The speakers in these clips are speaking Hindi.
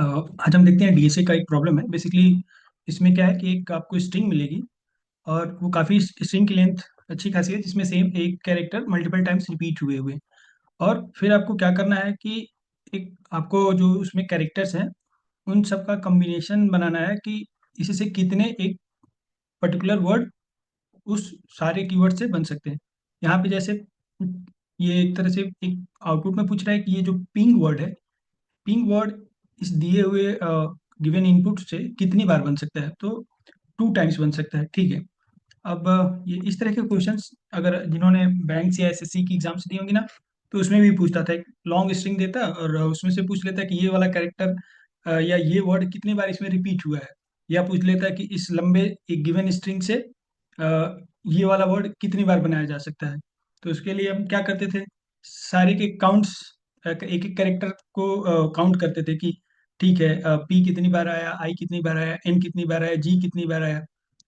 आज हम देखते हैं डीएसए का एक प्रॉब्लम है बेसिकली। इसमें क्या है कि एक आपको स्ट्रिंग मिलेगी और वो काफ़ी स्ट्रिंग की लेंथ अच्छी खासी है जिसमें सेम एक कैरेक्टर मल्टीपल टाइम्स रिपीट हुए हुए। और फिर आपको क्या करना है कि एक आपको जो उसमें कैरेक्टर्स हैं उन सब का कम्बिनेशन बनाना है कि इसी से कितने एक पर्टिकुलर वर्ड उस सारे कीवर्ड से बन सकते हैं। यहाँ पे जैसे ये एक तरह से एक आउटपुट में पूछ रहा है कि ये जो पिंग वर्ड है, पिंग वर्ड इस दिए हुए गिवन इनपुट से कितनी बार बन सकता है, तो 2 टाइम्स बन सकता है। ठीक है। अब ये इस तरह के क्वेश्चंस अगर जिन्होंने बैंक या एसएससी की एग्जाम्स दी होंगी ना, तो उसमें भी पूछता था। एक लॉन्ग स्ट्रिंग देता और उसमें से पूछ लेता कि ये वाला कैरेक्टर या ये वर्ड कितनी बार इसमें रिपीट हुआ है, या पूछ लेता कि इस लंबे एक गिवन स्ट्रिंग से ये वाला वर्ड कितनी बार बनाया जा सकता है। तो उसके लिए हम क्या करते थे, सारे के काउंट्स एक एक कैरेक्टर को काउंट करते थे कि ठीक है, पी कितनी बार आया, आई कितनी बार आया, एन कितनी बार आया, जी कितनी बार आया।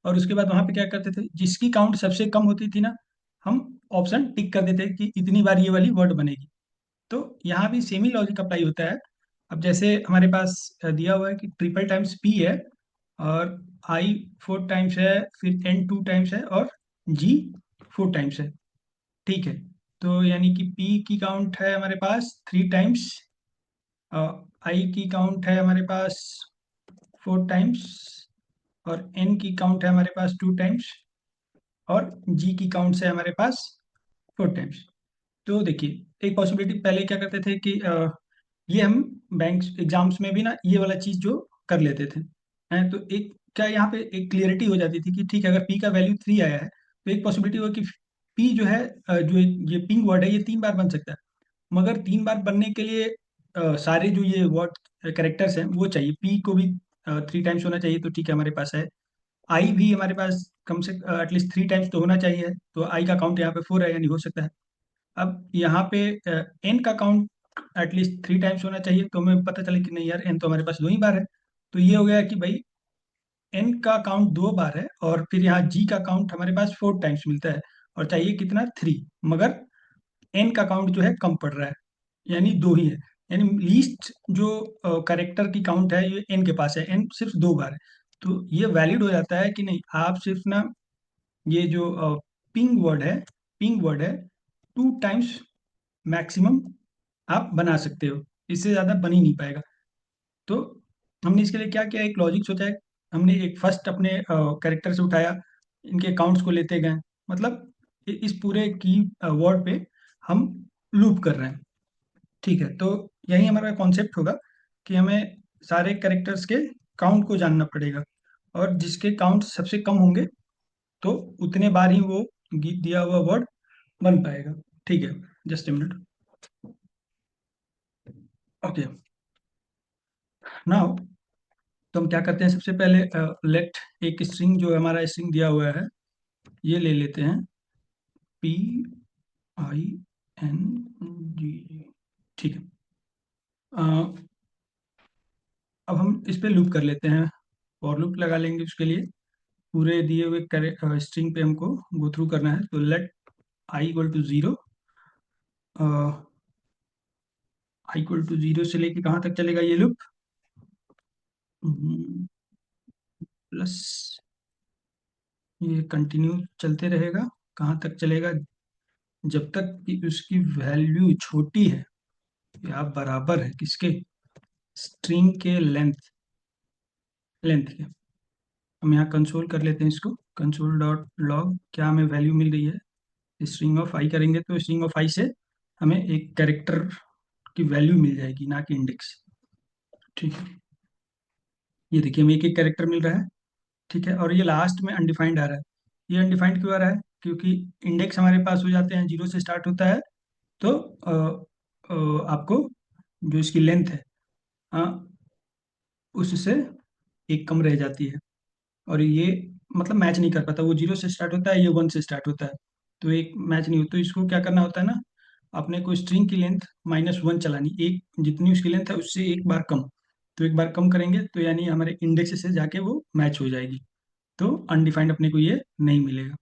और उसके बाद वहां पे क्या करते थे, जिसकी काउंट सबसे कम होती थी ना, हम ऑप्शन टिक कर देते कि इतनी बार ये वाली वर्ड बनेगी। तो यहाँ भी सेमी लॉजिक अप्लाई होता है। अब जैसे हमारे पास दिया हुआ है कि ट्रिपल टाइम्स पी है और आई 4 टाइम्स है, फिर एन 2 टाइम्स है और जी 4 टाइम्स है। ठीक है। तो यानी कि पी की काउंट है हमारे पास 3 टाइम्स, आई की काउंट है हमारे पास 4 टाइम्स, और एन की काउंट है हमारे पास 2 टाइम्स, और जी की काउंट है हमारे पास 4 टाइम्स। तो देखिए, एक पॉसिबिलिटी पहले क्या करते थे कि ये हम बैंक एग्जाम्स में भी ना ये वाला चीज जो कर लेते थे हैं, तो एक क्या यहाँ पे एक क्लियरिटी हो जाती थी कि ठीक है, अगर पी का वैल्यू 3 आया है तो एक पॉसिबिलिटी हो कि पी जो है जो ये पिंग वर्ड है ये 3 बार बन सकता है। मगर 3 बार बनने के लिए सारे जो ये वर्ड कैरेक्टर्स हैं वो चाहिए, पी को भी 3 टाइम्स होना चाहिए। तो ठीक है, हमारे पास है आई भी हमारे पास कम से एटलीस्ट 3 टाइम्स तो होना चाहिए। तो आई का काउंट यहाँ पे 4 है, यानी हो सकता है। अब यहाँ पे एन का काउंट एटलीस्ट 3 टाइम्स होना चाहिए, तो हमें पता चले कि नहीं यार, एन तो हमारे पास 2 ही बार है। तो ये हो गया कि भाई एन का काउंट 2 बार है, और फिर यहाँ जी का काउंट हमारे पास 4 टाइम्स मिलता है, और चाहिए कितना, 3। मगर एन का काउंट जो है कम पड़ रहा है, यानी 2 ही है। यानी लीस्ट जो करेक्टर की काउंट है ये एन के पास है, एन सिर्फ 2 बार है। तो ये वैलिड हो जाता है कि नहीं, आप सिर्फ ना ये जो पिंग वर्ड है, पिंग वर्ड है 2 टाइम्स मैक्सिमम आप बना सकते हो, इससे ज़्यादा बन ही नहीं पाएगा। तो हमने इसके लिए क्या किया, एक लॉजिक सोचा है। हमने एक फर्स्ट अपने कैरेक्टर से उठाया, इनके काउंट्स को लेते गए, मतलब इस पूरे की वर्ड पे हम लूप कर रहे हैं। ठीक है। तो यही हमारा कॉन्सेप्ट होगा कि हमें सारे कैरेक्टर्स के काउंट को जानना पड़ेगा, और जिसके काउंट सबसे कम होंगे तो उतने बार ही वो दिया हुआ वर्ड बन पाएगा। ठीक है। Just a minute. Okay. Now तो हम क्या करते हैं, सबसे पहले लेट एक स्ट्रिंग जो हमारा स्ट्रिंग दिया हुआ है ये ले लेते हैं, पी आई एन जी। ठीक है। अ, अब हम इस पे लूप कर लेते हैं, और लूप लगा लेंगे। उसके लिए पूरे दिए हुए स्ट्रिंग पे हमको गो थ्रू करना है। तो let I equal to 0, I equal to 0 से लेके कहाँ तक चलेगा ये लूप, प्लस, ये कंटिन्यू चलते रहेगा। कहाँ तक चलेगा, जब तक कि उसकी वैल्यू छोटी है या बराबर है किसके, स्ट्रिंग के लेंथ के। हम यहाँ कंसोल कर लेते हैं इसको, कंसोल डॉट लॉग क्या हमें वैल्यू मिल रही है। स्ट्रिंग ऑफ आई करेंगे तो स्ट्रिंग ऑफ आई से हमें एक कैरेक्टर की वैल्यू मिल जाएगी, ना कि इंडेक्स। ठीक है। ये देखिए हमें एक एक कैरेक्टर मिल रहा है। ठीक है। और ये लास्ट में अनडिफाइंड आ रहा है। ये अनडिफाइंड क्यों आ रहा है, क्योंकि इंडेक्स हमारे पास हो जाते हैं 0 से स्टार्ट होता है। तो आपको जो इसकी लेंथ है, हाँ, उससे एक कम रह जाती है। और ये मतलब मैच नहीं कर पाता, वो 0 से स्टार्ट होता है, ये 1 से स्टार्ट होता है। तो एक मैच नहीं होता। तो इसको क्या करना होता है ना, अपने को स्ट्रिंग की लेंथ -1 चलानी, एक जितनी उसकी लेंथ है उससे एक बार कम। तो एक बार कम करेंगे तो यानी हमारे इंडेक्स से जाके वो मैच हो जाएगी। तो अनडिफाइंड अपने को ये नहीं मिलेगा।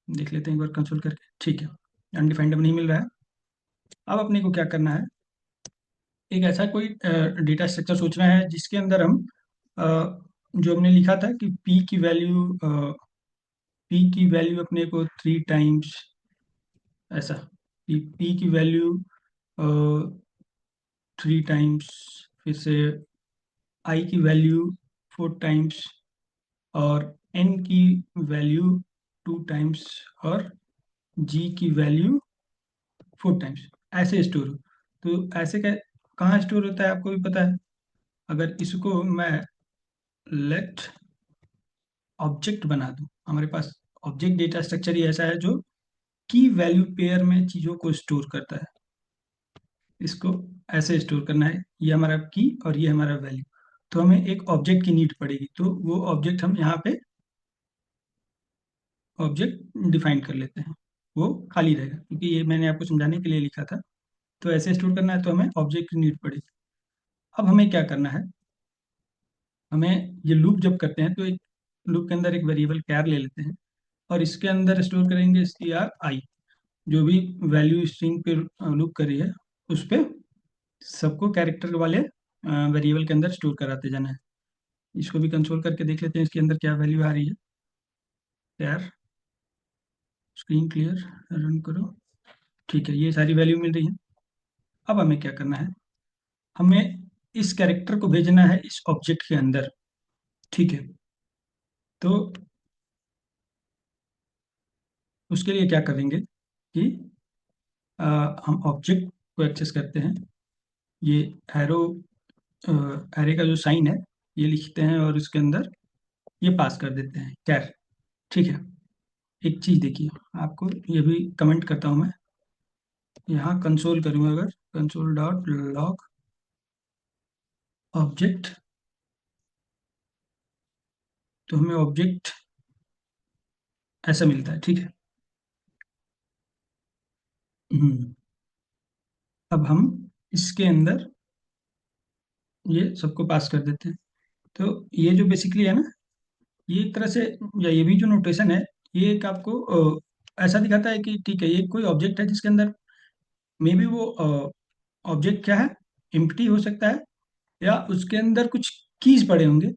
देख लेते हैं एक बार कंसोल करके। ठीक है, अनडिफाइंड अब नहीं मिल रहा है। अब अपने को क्या करना है, एक ऐसा कोई डेटा स्ट्रक्चर सोचना है जिसके अंदर हम अ, जो हमने लिखा था कि पी की वैल्यू अपने को 3 टाइम्स, ऐसा पी की वैल्यू 3 टाइम्स, फिर से आई की वैल्यू 4 टाइम्स, और एन की वैल्यू 2 टाइम्स, और जी की वैल्यू 4 टाइम्स, ऐसे स्टोर हो। तो ऐसे कहाँ स्टोर होता है आपको भी पता है। अगर इसको मैं लेट ऑब्जेक्ट बना दूं, हमारे पास ऑब्जेक्ट डेटा स्ट्रक्चर ही ऐसा है जो की वैल्यू पेयर में चीज़ों को स्टोर करता है। इसको ऐसे स्टोर करना है, ये हमारा की और ये हमारा वैल्यू। तो हमें एक ऑब्जेक्ट की नीड पड़ेगी, तो वो ऑब्जेक्ट हम यहाँ पे ऑब्जेक्ट डिफाइन कर लेते हैं। वो खाली रहेगा क्योंकि ये मैंने आपको समझाने के लिए लिखा था। तो ऐसे स्टोर करना है तो हमें ऑब्जेक्ट की नीड पड़ेगी। अब हमें क्या करना है, हमें ये लूप जब करते हैं तो एक लूप के अंदर एक वेरिएबल कैर ले लेते हैं, और इसके अंदर स्टोर करेंगे str i, जो भी वैल्यू स्ट्रिंग पे लूप करी है उस पे सबको कैरेक्टर वाले वेरिएबल के अंदर स्टोर कराते जाना है। इसको भी कंसोल करके देख लेते हैं इसके अंदर क्या वैल्यू आ रही है। यार, स्क्रीन क्लियर, रन करो। ठीक है, ये सारी वैल्यू मिल रही है। अब हमें क्या करना है, हमें इस कैरेक्टर को भेजना है इस ऑब्जेक्ट के अंदर। ठीक है, तो उसके लिए क्या करेंगे कि अ, हम ऑब्जेक्ट को एक्सेस करते हैं, ये एरो एरे का जो साइन है ये लिखते हैं, और इसके अंदर ये पास कर देते हैं कैर। ठीक है, एक चीज़ देखिए, आपको ये भी कमेंट करता हूँ मैं। यहाँ कंसोल करूँगा, अगर कंसोल डॉट लॉग ऑब्जेक्ट, तो हमें ऑब्जेक्ट ऐसा मिलता है। ठीक है। हम्म, अब हम इसके अंदर ये सबको पास कर देते हैं। तो ये जो बेसिकली है ना, ये एक तरह से, या ये भी जो नोटेशन है, ये एक आपको ऐसा दिखाता है कि ठीक है, ये कोई ऑब्जेक्ट है जिसके अंदर मे बी वो ऑब्जेक्ट क्या है, एम्प्टी हो सकता है, या उसके अंदर कुछ कीज पड़े होंगे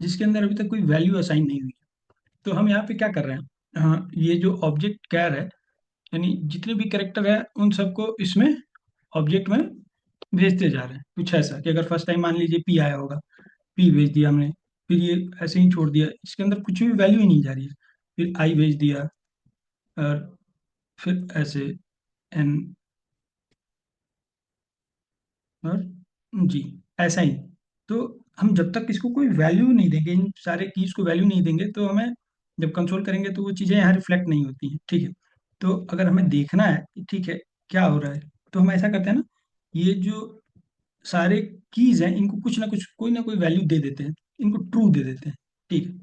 जिसके अंदर अभी तक कोई वैल्यू असाइन नहीं हुई है। तो हम यहाँ पे क्या कर रहे हैं, हाँ, ये जो ऑब्जेक्ट कैर है, यानी जितने भी कैरेक्टर है उन सबको इसमें ऑब्जेक्ट में भेजते जा रहे हैं। कुछ ऐसा कि अगर फर्स्ट टाइम मान लीजिए पी आया होगा, पी भेज दिया हमने, फिर ये ऐसे ही छोड़ दिया, इसके अंदर कुछ भी वैल्यू ही नहीं जा रही है, फिर आई भेज दिया, और फिर ऐसे एन, और जी, ऐसा ही। तो हम जब तक इसको कोई वैल्यू नहीं देंगे, इन सारे कीज को वैल्यू नहीं देंगे, तो हमें जब कंसोल करेंगे तो वो चीज़ें यहाँ रिफ्लेक्ट नहीं होती हैं। ठीक है, तो अगर हमें देखना है कि ठीक है क्या हो रहा है, तो हम ऐसा करते हैं ना, ये जो सारे कीज हैं इनको कुछ ना कोई वैल्यू दे देते हैं, इनको ट्रू दे देते हैं। ठीक है,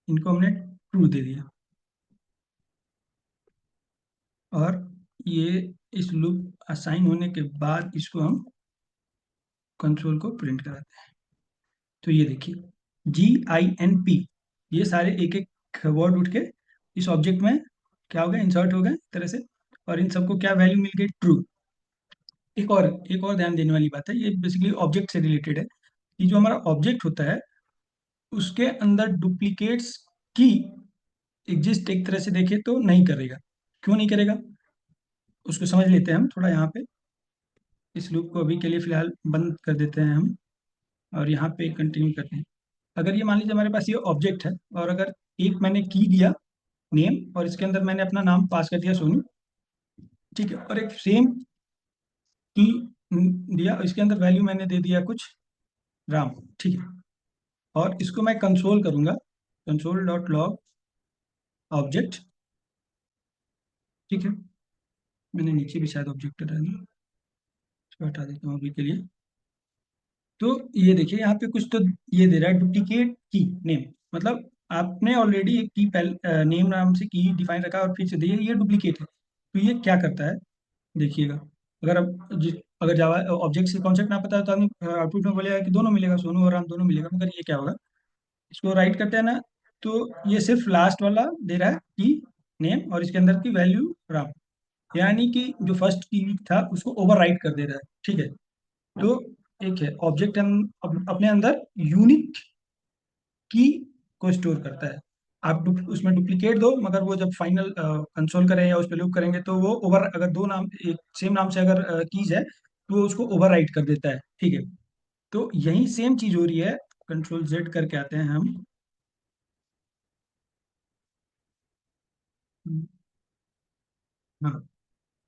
इनको हमने ट्रू दे दिया, और ये इस लूप असाइन होने के बाद इसको हम कंसोल को प्रिंट कराते हैं। तो ये देखिए, GINP, ये सारे एक एक वर्ड उठ के इस ऑब्जेक्ट में क्या हो गया, इंसर्ट हो गए एक तरह से, और इन सबको क्या वैल्यू मिल गई, ट्रू। एक और ध्यान देने वाली बात है, ये बेसिकली ऑब्जेक्ट से रिलेटेड है, कि जो हमारा ऑब्जेक्ट होता है उसके अंदर डुप्लीकेट्स की एग्जिस्ट एक तरह से देखे तो नहीं करेगा। क्यों नहीं करेगा, उसको समझ लेते हैं हम थोड़ा यहाँ पे। इस लूप को अभी के लिए फिलहाल बंद कर देते हैं हम, और यहाँ पे कंटिन्यू करते हैं। अगर ये मान लीजिए हमारे पास ये ऑब्जेक्ट है, और अगर एक मैंने की दिया नेम, और इसके अंदर मैंने अपना नाम पास कर दिया सोनू। ठीक है, और एक सेम की दिया, इसके अंदर वैल्यू मैंने दे दिया कुछ राम। ठीक है, और इसको मैं कंसोल करूंगा, कंसोल डॉट लॉग ऑब्जेक्ट। ठीक है, मैंने नीचे भी शायद ऑब्जेक्ट डाला, इसको हटा देता हूँ अभी के लिए। तो ये देखिए यहाँ पे कुछ तो ये दे रहा है, डुप्लीकेट की नेम, मतलब आपने ऑलरेडी एक की नेम नाम से की डिफाइन रखा और फिर से दिए, ये डुप्लीकेट है। तो ये क्या करता है, देखिएगा। अगर अब अगर जावा ऑब्जेक्ट से कॉन्सेप्ट ना पता है तो आपने आउटपुट में बोलेगा कि दोनों मिलेगा, सोनू और राम दोनों मिलेगा, मगर ये क्या होगा, इसको राइट करते हैं ना, तो ये सिर्फ लास्ट वाला दे रहा है की नेम, और इसके अंदर की वैल्यू राम, यानी कि जो फर्स्ट की था उसको ओवर राइट कर दे रहा है। ठीक है, तो एक है ऑब्जेक्ट अपने अंदर यूनिक की को स्टोर करता है। आप उसमें डुप्लीकेट दो, मगर वो जब फाइनल कंसोल करें या उस पर लूप करेंगे तो वो ओवर, अगर दो नाम एक सेम नाम से अगर कीज है तो वो उसको ओवरराइट कर देता है, ठीक है। तो यही सेम चीज हो रही है। कंट्रोल जेड करके आते हैं हम। हाँ,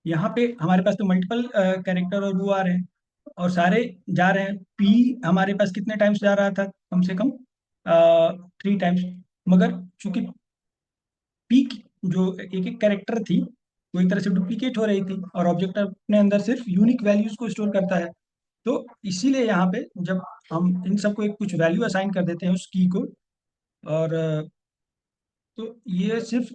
यहाँ पे हमारे पास तो मल्टीपल कैरेक्टर और वो आ रहे हैं, और सारे जा रहे हैं। पी हमारे पास कितने टाइम्स जा रहा था, कम से कम 3 टाइम्स। मगर चूंकि पी जो एक एक कैरेक्टर थी वो एक तरह से डुप्लीकेट हो रही थी, और ऑब्जेक्ट अपने अंदर सिर्फ यूनिक वैल्यूज को स्टोर करता है। तो इसीलिए यहाँ पे जब हम इन सबको एक कुछ वैल्यू असाइन कर देते हैं उस की को, और तो ये सिर्फ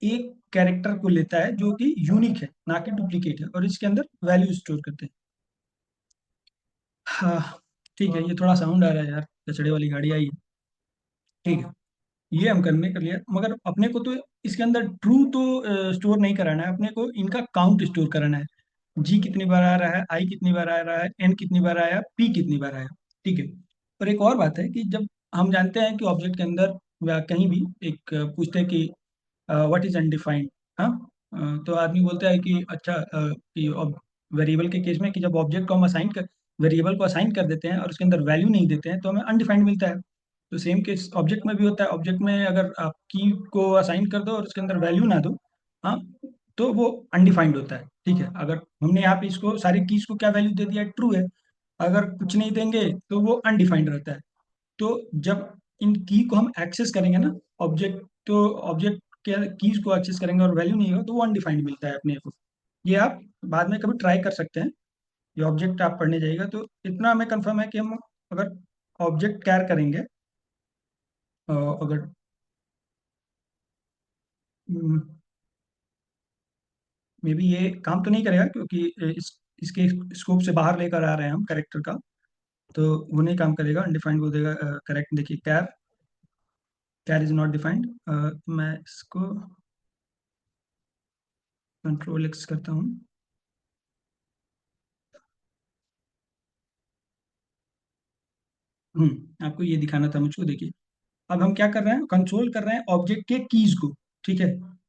एक कैरेक्टर को लेता है जो कि यूनिक है, ना कि डुप्लीकेट है, और इसके अंदर वैल्यू स्टोर करते हैं। हाँ, ठीक है। ये थोड़ा साउंड आ रहा है यार, कचड़े वाली गाड़ी आई है। ठीक है, ये हम करने कर लिया, मगर अपने को तो इसके अंदर ट्रू तो स्टोर नहीं कराना है, अपने को इनका काउंट स्टोर कराना है। जी कितनी बार आ रहा है, आई कितनी बार आ रहा है, एन कितनी बार आया, पी कितनी बार आया। ठीक है। और एक और बात है कि जब हम जानते हैं कि ऑब्जेक्ट के अंदर या कहीं भी एक पूछते हैं कि व्हाट इज अनडिफाइंड। हाँ, तो आदमी बोलता है कि अच्छा, कि वेरिएबल के केस में कि जब ऑब्जेक्ट को हम असाइन कर वेरिएबल को असाइन कर देते हैं और उसके अंदर वैल्यू नहीं देते हैं तो हमें अनडिफाइंड मिलता है। तो सेम केस ऑब्जेक्ट में भी होता है। ऑब्जेक्ट में अगर आप की को असाइन कर दो और उसके अंदर वैल्यू ना दो, हाँ, तो वो अनडिफाइंड होता है। ठीक है, अगर हमने यहाँ पे इसको सारी कीज को क्या वैल्यू दे दिया, ट्रू है। अगर कुछ नहीं देंगे तो वो अनडिफाइंड रहता है। तो जब इन की को हम एक्सेस करेंगे ना, ऑब्जेक्ट, तो ऑब्जेक्ट के कीज को एक्सेस करेंगे और वैल्यू नहीं होगा तो वो अनडिफाइंड मिलता है अपने को। ये आप बाद में कभी ट्राई कर सकते हैं। ये ऑब्जेक्ट आप पढ़ने जाइएगा तो इतना हमें कंफर्म है कि हम अगर ऑब्जेक्ट कैर करेंगे, अगर मे बी ये काम तो नहीं करेगा, क्योंकि इसके स्कोप से बाहर लेकर आ रहे हैं हम कैरेक्टर का, तो वो नहीं काम करेगा, अनडिफाइंड वो देगा। करेक्ट, देखिए, कैर कैर इज नॉट डिफाइंड। मैं इसको कंट्रोल एक्स करता हूँ। आपको ये दिखाना था मुझको, देखिए। अब हम क्या कर रहे हैं, कंट्रोल कर रहे हैं ऑब्जेक्ट के कीज को। ठीक है,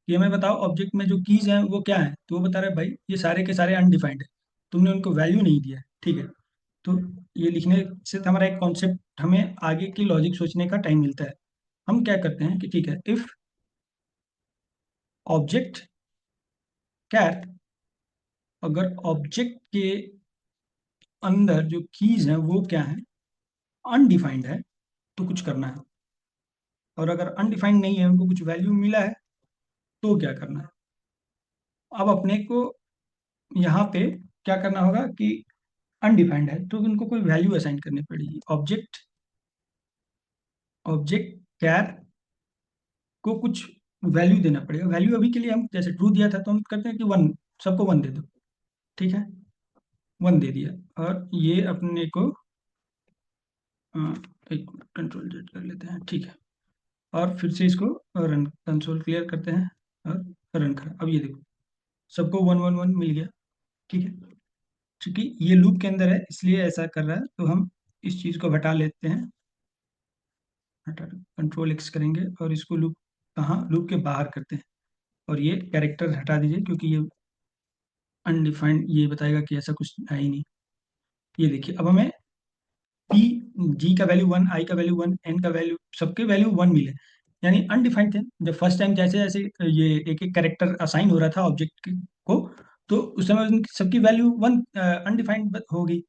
ये हमें बताओ ऑब्जेक्ट में जो कीज हैं वो क्या है, तो वो बता रहे हैं भाई ये सारे के सारे अनडिफाइंड है, तुमने उनको वैल्यू नहीं दिया है। ठीक है, तो ये लिखने से हमारा एक कॉन्सेप्ट, हमें आगे की लॉजिक सोचने का टाइम मिलता है। हम क्या करते हैं कि ठीक है, इफ ऑब्जेक्ट कैर, अगर ऑब्जेक्ट के अंदर जो कीज हैं वो क्या है, अनडिफाइंड है, तो कुछ करना है। और अगर अनडिफाइंड नहीं है, उनको कुछ वैल्यू मिला है, तो क्या करना है। अब अपने को यहाँ पे क्या करना होगा कि अनडिफाइंड है तो उनको कोई वैल्यू असाइन करनी पड़ेगी। ऑब्जेक्ट कैर को कुछ वैल्यू देना पड़ेगा। वैल्यू अभी के लिए हम जैसे ट्रू दिया था तो हम करते हैं कि 1, सबको 1 दे दो। ठीक है, 1 दे दिया। और ये अपने को अ, एक कंट्रोल जेड कर लेते हैं, ठीक है। और फिर से इसको रन कंसोल क्लियर करते हैं और रन करें। अब ये देखो, सबको 1 1 1 मिल गया। ठीक है, क्योंकि ये लूप के अंदर है इसलिए ऐसा कर रहा है, तो हम इस चीज़ को हटा लेते हैं। हटा, कंट्रोल एक्स करेंगे और इसको लूप, कहाँ, लूप के बाहर करते हैं। और ये कैरेक्टर हटा दीजिए क्योंकि ये अनडिफाइंड, ये बताएगा कि ऐसा कुछ है ही नहीं। ये देखिए, अब हमें पी जी का वैल्यू 1, आई का वैल्यू 1, एन का वैल्यू, सबके वैल्यू 1 मिले, यानी अनडिफाइंड थे। जब फर्स्ट टाइम जैसे जैसे ये एक एक कैरेक्टर असाइन हो रहा था ऑब्जेक्ट को, तो उस समय उनकी सबकी वैल्यू 1 अनडिफाइंड होगी।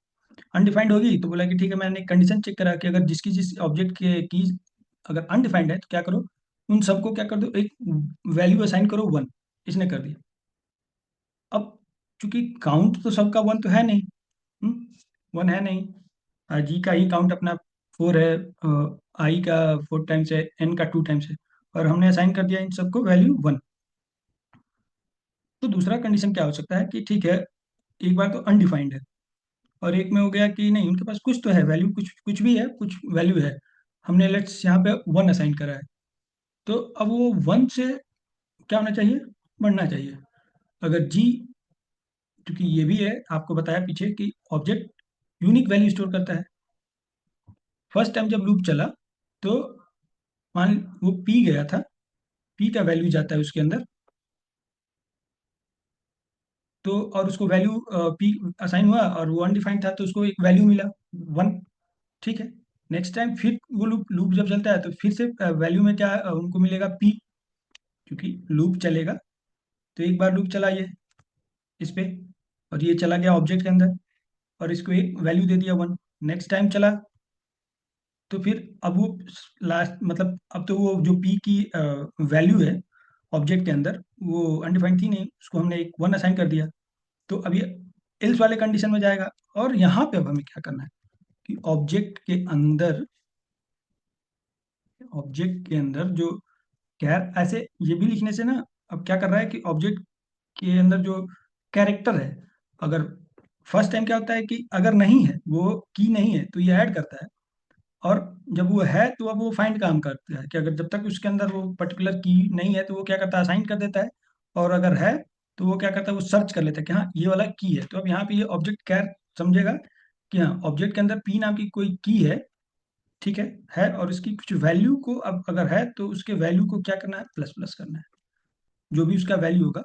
अनडिफाइंड होगी तो बोला कि ठीक है, मैंने कंडीशन चेक करा कि अगर जिसकी जिस ऑब्जेक्ट के की अगर अनडिफाइंड है तो क्या करो, उन सबको क्या कर दो, एक वैल्यू असाइन करो 1। इसने कर दिया। अब चूंकि काउंट तो सबका 1 तो है नहीं, 1 है नहीं। जी का ही काउंट अपना 4 है, आई का 4 टाइम्स है, एन का 2 टाइम्स है, और हमने असाइन कर दिया इन सबको वैल्यू 1। तो दूसरा कंडीशन क्या हो सकता है कि ठीक है, एक बार तो अनडिफाइंड है, और एक में हो गया कि नहीं, उनके पास कुछ तो है वैल्यू, कुछ कुछ भी है, कुछ वैल्यू है। हमने लेट्स यहाँ पे 1 असाइन करा है, तो अब वो 1 से क्या होना चाहिए, बढ़ना चाहिए। अगर जी क्योंकि ये भी है, आपको बताया पीछे कि ऑब्जेक्ट यूनिक वैल्यू स्टोर करता है। फर्स्ट टाइम जब लूप चला तो मान वो पी गया था, पी का वैल्यू जाता है उसके अंदर, तो और उसको वैल्यू पी असाइन हुआ और वो अनडिफाइंड था तो उसको एक वैल्यू मिला 1। ठीक है। नेक्स्ट टाइम फिर वो लूप लूप जब चलता है तो फिर से वैल्यू में क्या उनको मिलेगा पी, क्योंकि लूप चलेगा। तो एक बार लूप चला ये इस पे, और ये चला गया ऑब्जेक्ट के अंदर, और इसको एक वैल्यू दे दिया 1। नेक्स्ट टाइम चला तो फिर अब वो लास्ट मतलब अब तो वो जो पी की वैल्यू है ऑब्जेक्ट के अंदर वो अनडिफाइंड थी नहीं, उसको हमने एक 1 असाइन कर दिया। तो अब ये एल्स वाले कंडीशन में जाएगा। और यहाँ पे अब हमें क्या करना है कि ऑब्जेक्ट के अंदर जो कैर ऐसे ये भी लिखने से ना, अब क्या कर रहा है कि ऑब्जेक्ट के अंदर जो कैरेक्टर है, अगर फर्स्ट टाइम क्या होता है कि अगर नहीं है वो की नहीं है तो ये ऐड करता है, और जब वो है तो अब वो फाइंड काम करता है कि अगर जब तक उसके अंदर वो पर्टिकुलर की नहीं है तो वो क्या करता है, असाइन कर देता है। और अगर है तो वो क्या करता है, वो सर्च कर लेता है कि हाँ ये वाला की है। तो अब यहाँ पे ये ऑब्जेक्ट कैर समझेगा कि हाँ ऑब्जेक्ट के अंदर पी नाम की कोई की ठीक है, और इसकी कुछ वैल्यू को अब अगर है तो उसके वैल्यू को क्या करना है, प्लस प्लस करना है। जो भी उसका वैल्यू होगा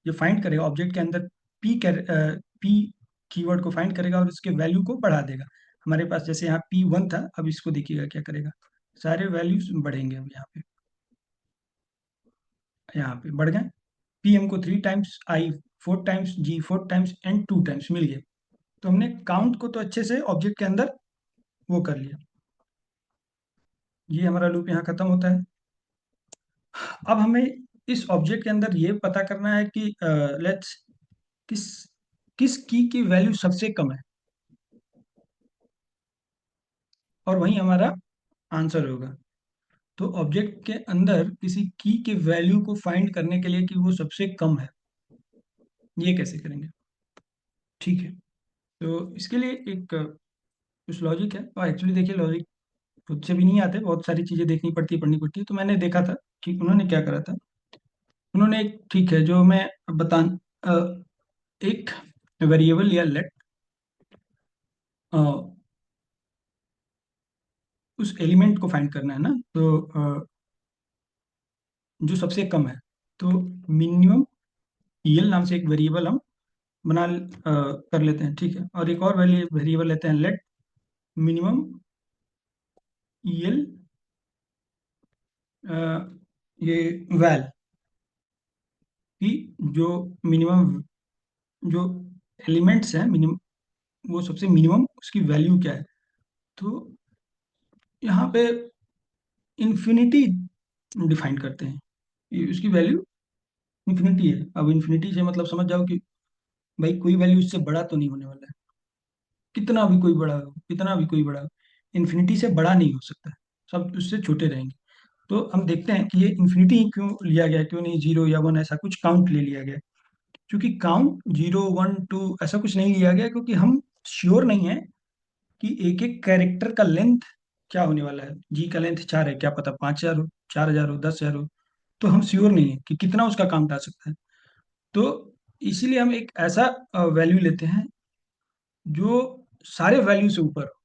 ये फाइंड करेगा ऑब्जेक्ट के अंदर, पी कीवर्ड को फाइंड करेगा और इसके वैल्यू को बढ़ा देगा। हमारे पास जैसे यहाँ P1 था, अब इसको देखिएगा क्या करेगा, सारे वैल्यूज बढ़ेंगे। अब यहाँ पे बढ़ गए। पी हमको 3 times, I 4 times, G 4 times, and 2 times मिल गए। तो हमने काउंट को तो अच्छे से ऑब्जेक्ट के अंदर वो कर लिया। ये हमारा लूप यहाँ खत्म होता है। अब हमें इस ऑब्जेक्ट के अंदर ये पता करना है कि लेट्स किस किस की वैल्यू सबसे कम है, और वही हमारा आंसर होगा। तो ऑब्जेक्ट के अंदर किसी की के वैल्यू को फाइंड करने के लिए कि वो सबसे कम है, ये कैसे करेंगे। ठीक है। तो इसके लिए एक कुछ लॉजिक है, और एक्चुअली देखिए लॉजिक खुद से भी नहीं आते, बहुत सारी चीज़ें देखनी पड़ती है, पढ़नी पड़ती है। तो मैंने देखा था कि उन्होंने क्या करा था। उन्होंने एक, ठीक है जो मैं अब एक वेरिएबल या लेट उस एलिमेंट को फाइंड करना है ना, तो जो सबसे कम है, तो मिनिमम यल नाम से एक वेरिएबल हम कर लेते हैं। ठीक है, और एक और वेरिएबल लेते हैं लेट मिनिमम यल, ये वैल की जो मिनिमम जो एलिमेंट्स हैं मिनिमम, वो सबसे मिनिमम उसकी वैल्यू क्या है। तो यहाँ पे इन्फिनिटी डिफाइन करते हैं, ये उसकी वैल्यू इन्फिनिटी है। अब इन्फिनिटी से मतलब समझ जाओ कि भाई कोई वैल्यू इससे बड़ा तो नहीं होने वाला है, कितना भी कोई बड़ा हो, कितना भी कोई बड़ा हो, इन्फिनिटी से बड़ा नहीं हो सकता, सब उससे छोटे रहेंगे। तो हम देखते हैं कि ये इन्फिनिटी क्यों लिया गया, क्यों नहीं 0 या 1 ऐसा कुछ काउंट ले लिया गया। क्योंकि काउंट 0 1 2 ऐसा कुछ नहीं लिया गया, क्योंकि हम श्योर नहीं है कि एक एक कैरेक्टर का लेंथ क्या होने वाला है। जी का लेंथ 4 है, क्या पता 5,000 हो, 4,000 हो, 10,000 हो। तो हम श्योर नहीं है कि कितना उसका काउंट आ सकता है। तो इसीलिए हम एक ऐसा वैल्यू लेते हैं जो सारे वैल्यू से ऊपर हो।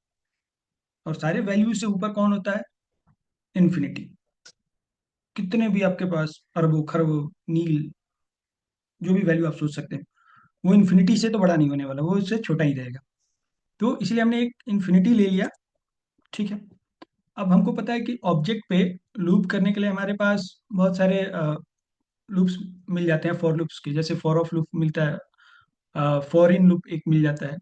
और सारे वैल्यू से ऊपर कौन होता है, इन्फिनिटी। कितने भी आपके पास अरबों खरबों नील जो भी वैल्यू आप सोच सकते हैं, वो इन्फिनिटी से तो बड़ा नहीं होने वाला, वो उससे छोटा ही रहेगा। तो इसलिए हमने एक इन्फिनिटी ले लिया। ठीक है। अब हमको पता है कि ऑब्जेक्ट पे लूप करने के लिए हमारे पास बहुत सारे लूप्स मिल जाते हैं, फॉर लूप्स के, जैसे फॉर ऑफ लूप मिलता है, फॉर इन लूप एक मिल जाता है।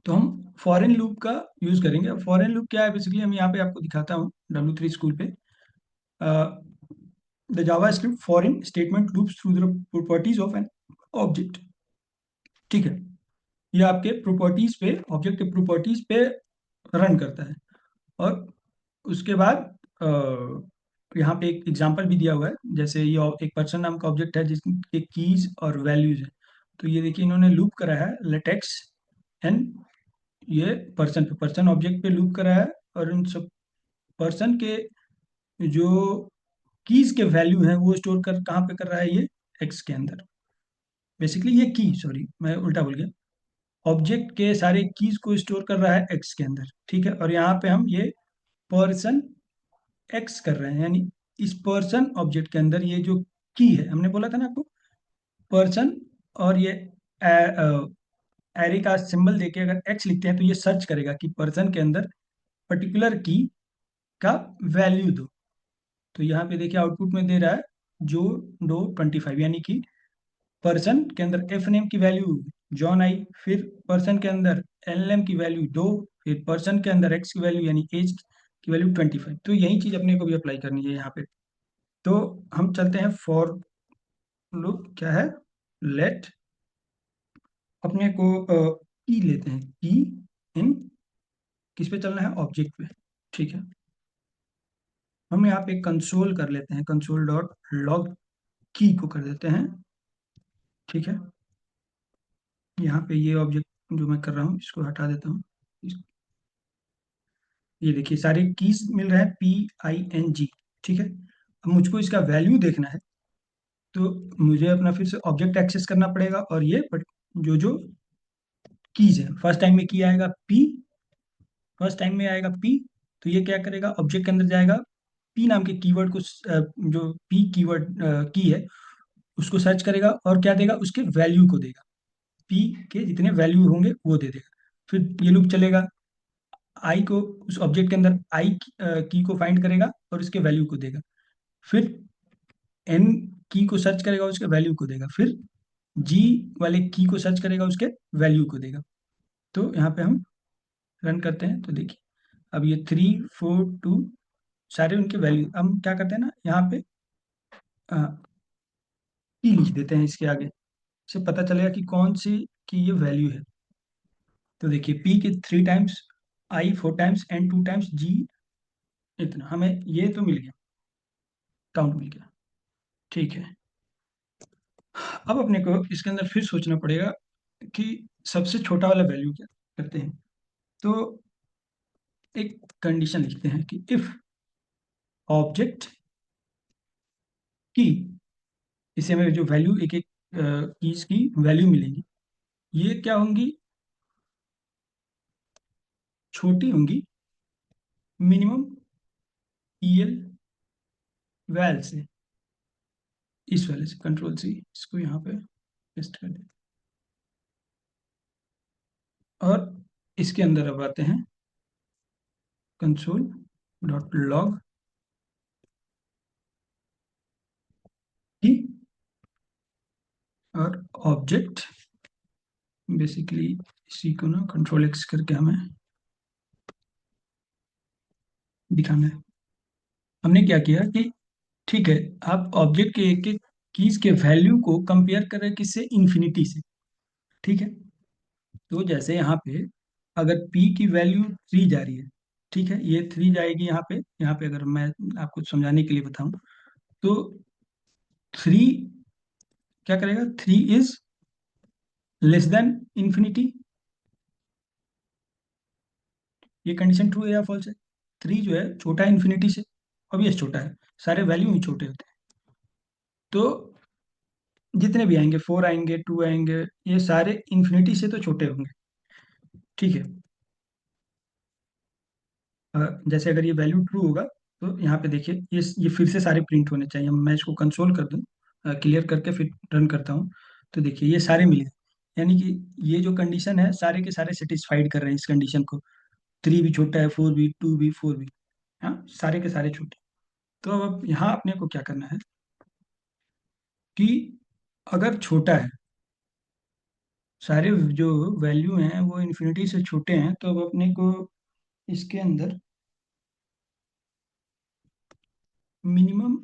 तो हम फॉर इन लूप का यूज करेंगे। फॉर इन लूप क्या है, बेसिकली हम यहाँ पे आपको दिखाता हूँ W3 स्कूल पे। The Java script for in statement loops through the properties of an object. ठीक है। ये आपके प्रॉपर्टीज पे, ऑब्जेक्ट के प्रॉपर्टीज पे रन करता है। और उसके बाद यहाँ पे एक एग्जांपल भी दिया हुआ है, जैसे ये एक पर्सन नाम का ऑब्जेक्ट है जिसके कीज और वैल्यूज है। तो ये देखिए इन्होंने लूप करा है लेटेक्स एंड ये पर्सन पे, पर्सन ऑब्जेक्ट पे लूप करा है। और इन सब पर्सन के जो कीज के वैल्यू हैं वो स्टोर कर कहाँ पे कर रहा है, ये एक्स के अंदर। बेसिकली ये की, सॉरी मैं उल्टा बोल गया, ऑब्जेक्ट के सारे कीज को स्टोर कर रहा है एक्स के अंदर, ठीक है। और यहाँ पे हम ये पर्सन एक्स कर रहे हैं, यानी इस पर्सन ऑब्जेक्ट के अंदर ये जो की है, हमने बोला था ना आपको, पर्सन, और ये एरे का सिंबल देके अगर एक्स लिखते हैं तो ये सर्च करेगा कि पर्सन के अंदर पर्टिकुलर की का वैल्यू दो। तो यहाँ पे देखिए आउटपुट में दे रहा है जो दो 25, यानी कि पर्सन के अंदर एफ नेम की वैल्यू जॉन आई, फिर पर्सन के अंदर एल नेम की वैल्यू दो, फिर पर्सन के अंदर एक्स की वैल्यू यानी एज की वैल्यू 25। तो यही चीज अपने को भी अप्लाई करनी है यहाँ पे। तो हम चलते हैं फॉर लूप क्या है, लेट, अपने को की लेते हैं, की इन, किस पे चलना है, ऑब्जेक्ट पे, ठीक है। हम यहाँ पे कंसोल कर लेते हैं, कंसोल डॉट लॉग की को कर देते हैं, ठीक है। यहाँ पे ये ऑब्जेक्ट जो मैं कर रहा हूँ इसको हटा देता हूँ। ये देखिए सारे कीज मिल रहे हैं PING, ठीक है। अब मुझको इसका वैल्यू देखना है, तो मुझे अपना फिर से ऑब्जेक्ट एक्सेस करना पड़ेगा, और ये जो जो कीज है, फर्स्ट टाइम में की आएगा P, फर्स्ट टाइम में आएगा P, तो ये क्या करेगा, ऑब्जेक्ट के अंदर जाएगा, P नाम के कीवर्ड को जो P कीवर्ड की है उसको सर्च करेगा, और क्या देगा, उसके वैल्यू को देगा, P के जितने वैल्यू होंगे वो दे देगा। फिर ये लूप चलेगा, आई को, उस ऑब्जेक्ट के अंदर आई की को फाइंड करेगा और उसके वैल्यू को देगा, फिर एन की को सर्च करेगा, उसके वैल्यू को देगा, फिर जी वाले की को सर्च करेगा, उसके वैल्यू को देगा। तो यहाँ पे हम रन करते हैं तो देखिए अब ये 3 4 2 सारे उनके वैल्यू, हम क्या करते हैं ना यहाँ पे की लिख देते हैं इसके आगे, से पता चलेगा कि कौन सी की ये वैल्यू है। तो देखिए पी के 3 times, I 4 times, N 2 times, जी इतना, हमें ये तो मिल गया, काउंट मिल गया, ठीक है। अब अपने को इसके अंदर फिर सोचना पड़ेगा कि सबसे छोटा वाला वैल्यू क्या करते हैं। तो एक कंडीशन लिखते हैं कि इफ ऑब्जेक्ट की, इसे हमें जो वैल्यू एक एक कीज की वैल्यू मिलेंगी, ये क्या होंगी, छोटी होंगी मिनिमम ईएल वैल से, इस वाले से, कंट्रोल सी, इसको यहाँ पे पेस्ट कर दें। और इसके अंदर अब आते हैं कंसोल डॉट लॉग की, और ऑब्जेक्ट, बेसिकली इसी को ना कंट्रोल एक्स करके हमें दिखाना है। हमने क्या किया कि ठीक है, आप ऑब्जेक्ट के एक एक कीज के वैल्यू को कंपेयर कर रहे हैं किससे, इन्फिनिटी से, ठीक है। तो जैसे यहाँ पे अगर p की वैल्यू 3 जा रही है, ठीक है, ये 3 जाएगी यहाँ पे अगर मैं आपको समझाने के लिए बताऊं, तो 3 क्या करेगा, 3 इज लेस देन इन्फिनिटी, ये कंडीशन ट्रू है या फॉल्स है। 3 जो है छोटा है इन्फिनिटी से, ऑब्वियस छोटा है, सारे वैल्यू ही छोटे होते हैं। तो जितने भी आएंगे, 4 आएंगे, 2 आएंगे, ये सारे इन्फिनिटी से तो छोटे होंगे, ठीक है। जैसे अगर ये वैल्यू ट्रू होगा तो यहाँ पे देखिए ये फिर से सारे प्रिंट होने चाहिए। मैं इसको कंसोल कर दूँ, क्लियर करके फिर रन करता हूँ, तो देखिए ये सारे मिले, यानी कि ये जो कंडीशन है सारे के सारे सेटिस्फाइड कर रहे हैं इस कंडीशन को, 3 भी छोटा है, 4 भी, 2 भी, 4 भी, हाँ सारे के सारे छोटे। तो अब यहाँ अपने को क्या करना है कि अगर छोटा है, सारे जो वैल्यू हैं वो इन्फिनिटी से छोटे हैं, तो अब अपने को इसके अंदर मिनिमम,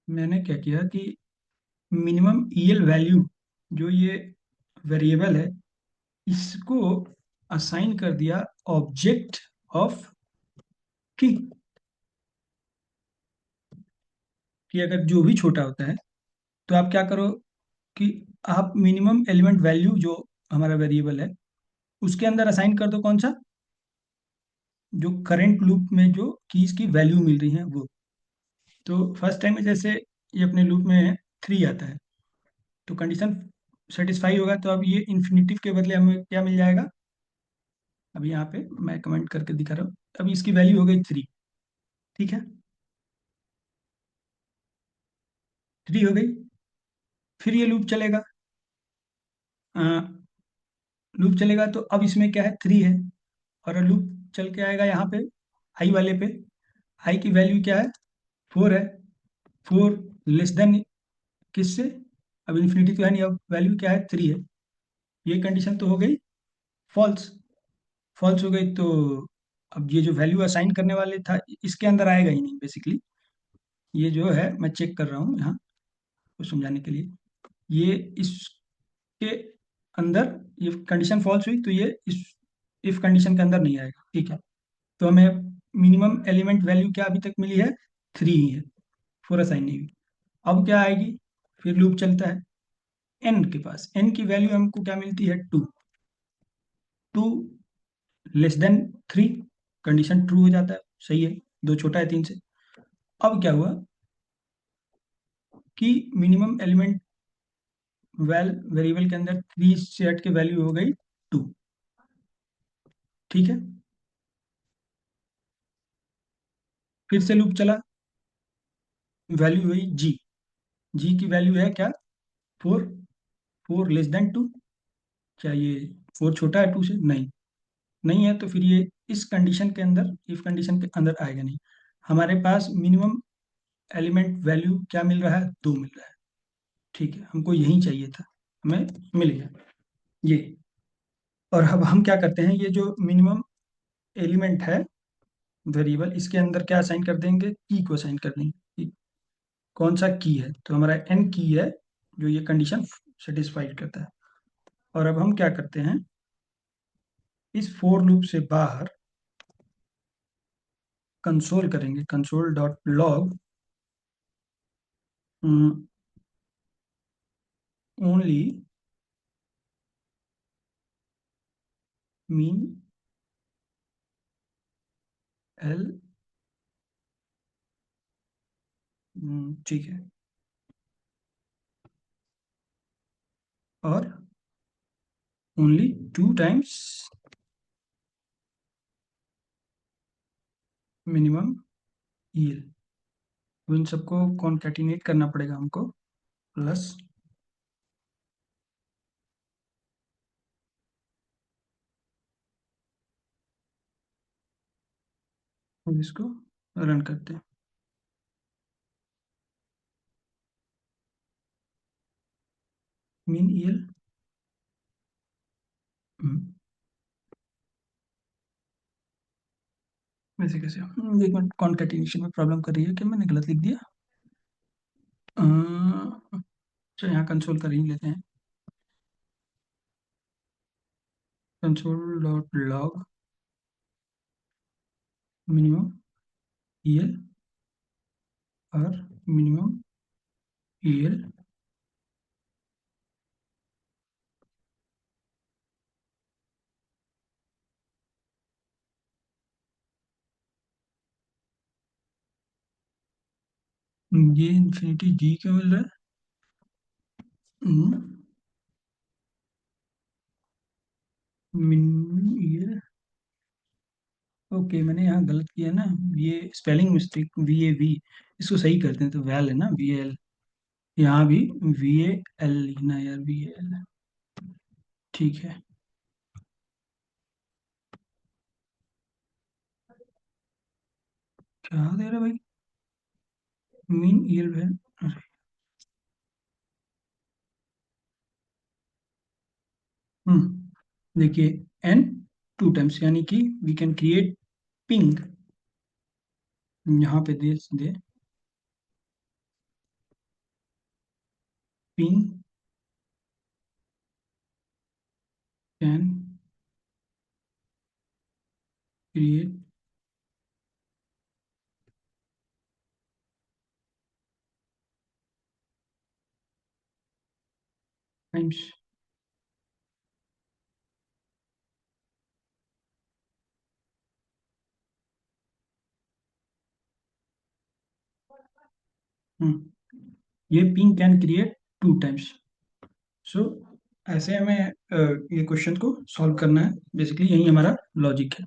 मैंने क्या किया कि मिनिमम ईएल वैल्यू, जो ये वेरिएबल है, इसको असाइन कर दिया ऑब्जेक्ट ऑफ की, कि अगर जो भी छोटा होता है तो आप क्या करो कि आप मिनिमम एलिमेंट वैल्यू जो हमारा वेरिएबल है उसके अंदर असाइन कर दो कौन सा, जो करंट लूप में जो कीज की वैल्यू मिल रही है वो। तो फर्स्ट टाइम में जैसे ये अपने लूप में 3 आता है, तो कंडीशन सेटिस्फाई होगा, तो अब ये इन्फिनिटिव के बदले हमें क्या मिल जाएगा, अभी यहाँ पे मैं कमेंट करके दिखा रहा हूँ, अभी इसकी वैल्यू हो गई 3। ठीक है, 3 हो गई। फिर ये लूप चलेगा, लूप चलेगा, तो अब इसमें क्या है, 3 है, और लूप चल के आएगा यहाँ पे आई वाले पे। आई की वैल्यू क्या है, 4 है। 4 लेस देन किससे, अब इन्फिनिटी तो है नहीं, अब वैल्यू क्या है, 3 है। ये कंडीशन तो हो गई फॉल्स। फॉल्स हो गई, तो अब ये जो वैल्यू असाइन करने वाले था इसके अंदर आएगा ही नहीं बेसिकली। ये जो है मैं चेक कर रहा हूँ यहाँ को समझाने के लिए, ये इसके अंदर, ये कंडीशन फॉल्स हुई तो ये इस इफ कंडीशन के अंदर नहीं आएगा। ठीक है, तो हमें मिनिमम एलिमेंट वैल्यू क्या अभी तक मिली है, 3 ही है, 4 असाइन नहीं हुई। अब क्या आएगी, फिर लूप चलता है एन के पास, एन की वैल्यू हमको क्या मिलती है, 2। 2 लेस देन 3, कंडीशन ट्रू हो जाता है, सही है, दो छोटा है 3 से। अब क्या हुआ कि मिनिमम एलिमेंट वेरिएबल के अंदर 3 से हट के वैल्यू हो गई 2। ठीक है, फिर से लूप चला, वैल्यू हुई जी। जी की वैल्यू है क्या, 4। 4 लेस देन 2, क्या ये 4 छोटा है 2 से, नहीं, नहीं है, तो फिर ये इस कंडीशन के अंदर, इफ कंडीशन के अंदर आएगा नहीं। हमारे पास मिनिमम एलिमेंट वैल्यू क्या मिल रहा है, 2 मिल रहा है। ठीक है, हमको यही चाहिए था, हमें मिल गया ये। और अब हम क्या करते हैं, ये जो मिनिमम एलिमेंट है वेरिएबल, इसके अंदर क्या असाइन कर देंगे, की को असाइन कर देंगे कि कौन सा की है, तो हमारा एन की है जो ये कंडीशन सेटिस्फाइड करता है। और अब हम क्या करते हैं, इस फोर लूप से बाहर कंसोल करेंगे, console dot log only mean L. ठीक है, और ओनली 2 टाइम्स मिनिमम ईएल। तो इन सबको कॉन्केटिनेट करना पड़ेगा हमको, प्लस इसको रन करते हैं, मीन ईएल। वैसे कैसे, एक मिनट, कॉन्केटिनेशन में प्रॉब्लम कर रही है कि मैंने गलत लिख दिया। अच्छा, यहाँ कंसोल कर ही लेते हैं, console dot log minimum EL और मिनिमम ईएल। ये इन्फिनिटी जी क्यों मिल रहा है, मिनिमम ईएल। ओके, मैंने यहाँ गलत किया ना, ये spelling mistake, V A V, इसको सही करते हैं, तो वैल है ना, वी एल, यहाँ भी वी ए एल लिखना है यार, वी ए एल। ठीक है, क्या दे रहा है भाई, मीन ईएल है, अरे। देखिए, एन 2 टाइम्स, यानी कि वी कैन क्रिएट पिंग, यहाँ पे दे दे पिंग कैन क्रिएट टाइम्स। ये ping can create two times. So ऐसे हमें ये क्वेश्चन को सॉल्व करना है, बेसिकली यही हमारा लॉजिक है।